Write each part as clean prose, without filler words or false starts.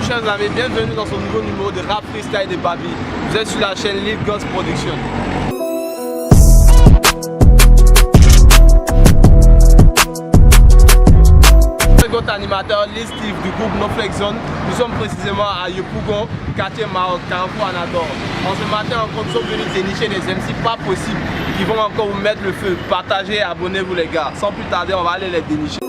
chers amis, bienvenue dans ce nouveau numéro de Rap Freestyle de Babi. Vous êtes sur la chaîne Lil Gods Production. Votre animateur Lil Steve du groupe No Flex Zone. Nous sommes précisément à Yopougon, quartier Maroc, Carrefour Anador. En ce matin encore, nous sommes venus dénicher des MC pas possibles qui vont encore vous mettre le feu. Partagez et abonnez-vous les gars. Sans plus tarder, on va aller les dénicher.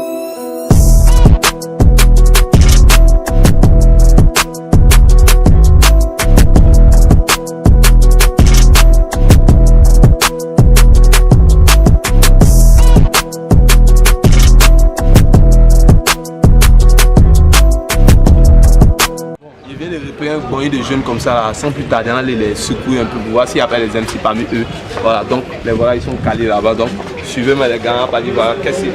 Un bonnet de jeunes comme ça, là, sans plus tarder, on va les secouer un peu pour voir s'il n'y a pas les MC parmi eux. Voilà, donc les voilà, ils sont calés là-bas. Donc suivez-moi les gars, pas dire voilà, qu'est-ce que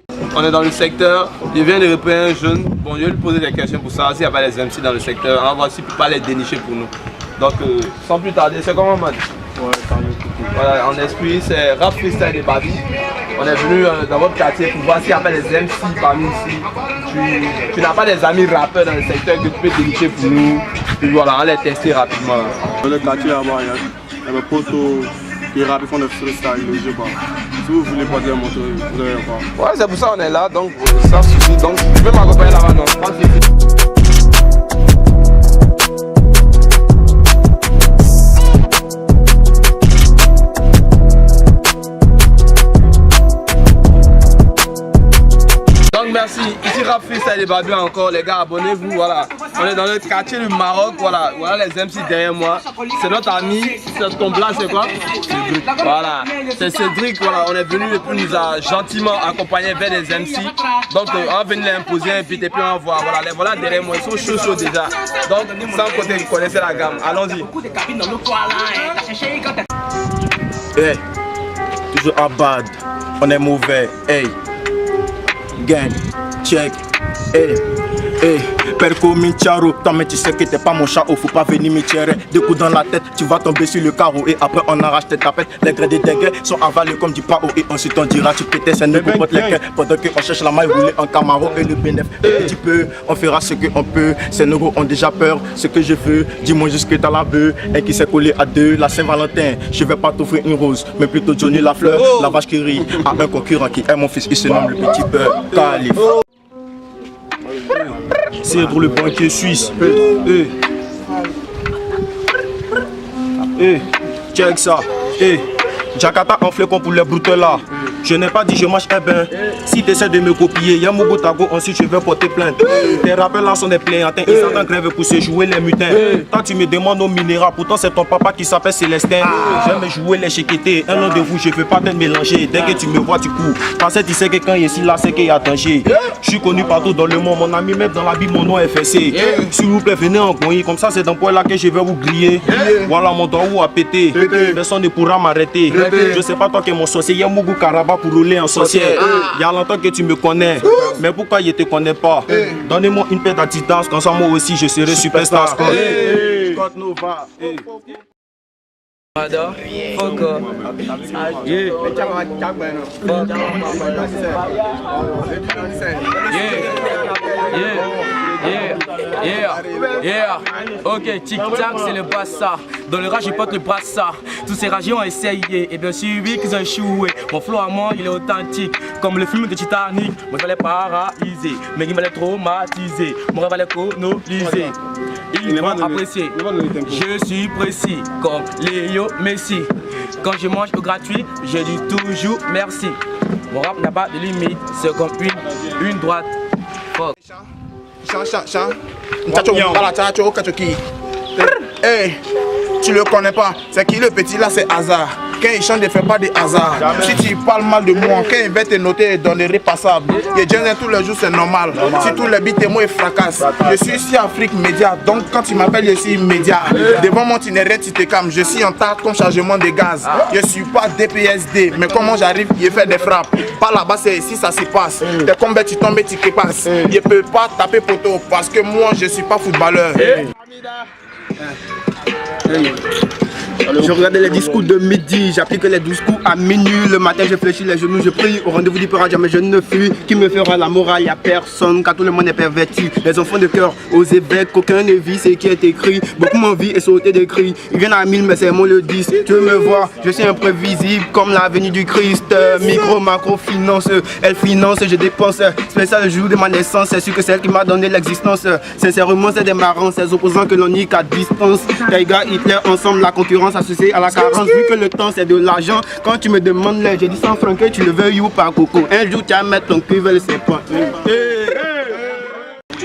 c'est. On est dans le secteur, je viens de repérer un jeune. Bon, je vais lui poser des questions pour savoir s'il n'y a pas les MC dans le secteur. On va voir s'il ne peut pas les dénicher pour nous. Donc sans plus tarder, c'est comment man? Ouais, voilà, en esprit, c'est Rap Freestyle de Babi. On est venu dans votre quartier pour voir s'il n'y a pas des MC parmi ici. Tu n'as pas des amis rappeurs dans le secteur que tu peux dénicher pour nous. Puis voilà, on les tester rapidement. Dans le quartier là-bas, il y a des potos qui rappent, ils font des freestyle, je sais pas. Si vous voulez pas dire montrer, vous allez voir. Ouais, c'est pour ça qu'on est là, donc ça suffit. Donc tu peux m'accompagner là-bas, non? Pas de souci. Merci, ici Rap Freestyle de Babi encore, les gars, abonnez-vous, voilà. On est dans le quartier du Maroc, voilà, voilà les MC derrière moi. C'est notre ami, ton blanc c'est quoi? Cédric. Voilà, c'est Cédric, voilà, on est venu et puis nous a gentiment accompagné vers les MC. Donc on va venir les imposer un petit et puis on va voir, voilà, les voilà derrière moi, ils sont chauds déjà. Donc sans côté, vous connaissez la gamme, allons-y. Hey, toujours à bad, on est mauvais, hey. Gang, check, Perco Mincharo, toi mais tu sais que t'es pas mon chat, faut pas venir me tirer. Deux coups dans la tête, tu vas tomber sur le carreau. Et après on arrache tes tapettes, les grès des dégueux sont avalés comme du pao. Et ensuite on dira tu pétais, c'est nous pour les cœurs. Pendant qu'on cherche la maille roulée en Camaro et le bénéf. Un petit peu, on fera ce qu'on peut. Ces négros ont déjà peur, ce que je veux. Dis-moi juste que t'as la bœuf, et qui s'est collé à deux. La Saint-Valentin, je vais pas t'offrir une rose, mais plutôt Johnny la fleur. La vache qui rit à un concurrent qui est mon fils, il se nomme le petit peur. Calif. C'est pour le banquier suisse. Check ça. Jakarta en flocon pour les brouteurs là. Je n'ai pas dit je mange un bain. Si tu essaies de me copier, y'a mon gotago, ensuite je vais porter plainte. Tes rappeurs là sont des plaignantins, ils sont en grève pour se jouer les mutins. Toi tu me demandes au minéral, pourtant c'est ton papa qui s'appelle Célestin. J'aime me jouer les chiquetés, un nom de vous, je veux pas te mélanger. Dès que tu me vois, tu cours. Parce que tu sais que quand il est ici là, c'est qu'il y a danger. Je suis connu partout dans le monde, mon ami, même dans la vie, mon nom est fessé. S'il vous plaît, venez en coin, comme ça c'est dans point là que je vais vous griller. Voilà mon doigt a pété, personne ne pourra m'arrêter. Je sais pas toi qui est mon sorcier, y'a Mougou Karaba pour rouler en sorcière. Y'a longtemps que tu me connais, mais pourquoi je te connais pas? Donnez-moi une paire d'Adidas, comme ça moi aussi je serai superstar. Scott Nova. Ok, tic-tac, c'est le Bassa. Dans le rage, je porte le brassard. Tous ces ragiers ont essayé, et bien sûr, oui, qu'ils ont échoué. Mon flow à moi, il est authentique. Comme le film de Titanic, mon rêve est paralysé. Mais il m'a traumatisé, mon rêve est colonisé. Ils vont apprécier, je suis précis comme Léo Messi. Quand je mange au gratuit, je dis toujours merci. Mon rap n'a pas de limite, c'est comme une droite. Fuck. Hey, tu le connais pas, c'est qui le petit là, c'est hasard. Quand il chante, ne fait pas de hasard. Si tu parles mal de moi, quand il va te noter dans les repassables. Et Jensen tous les jours, c'est normal. Si tous les bits et moi, ils fracassent. Je suis ici Afrique Média, donc quand tu m'appelles, je suis Média. Devant mon itinéraire, tu te calmes. Je suis en tas comme chargement de gaz. Je suis pas DPSD, mais comment j'arrive, il fait des frappes. Par là-bas, c'est ici, ça se passe. T'es comme tu tombes, tu te passes. Je peux pas taper poteau parce que moi, je suis pas footballeur. Je regardais les discours de midi, j'applique les discours à minuit. Le matin, je fléchis les genoux, je prie. Au rendez-vous du peur, jamais je ne fuis. Qui me fera la morale, y a personne, car tout le monde est perverti. Les enfants de cœur, aux évêques, qu'aucun ne vit ce qui est écrit. Beaucoup m'envient et sauter des cris. Ils viennent à 1000, mais c'est moi le 10. Tu veux me voir, je suis imprévisible comme la venue du Christ. Micro, macro, finance, elle finance, je dépense. Spécial le jour de ma naissance, c'est sûr que c'est elle qui m'a donné l'existence. Sincèrement, c'est des marrants, ces opposants que l'on nie qu'à distance. Les gars, Hitler, ensemble, la concurrence associée à la carence. Vu que le temps c'est de l'argent, quand tu me demandes l'air, j'ai dit 100 francs que tu le veux ou pas, coco. Un jour, tu vas mettre ton cul vers le serpent.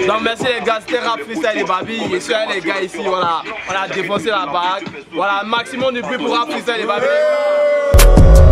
Donc merci les gars, c'était Rap Freestyle les Babi. Et sur les gars ici, voilà, on a défoncé la baraque. Voilà, maximum de bruit pour Rap Freestyle les Babi.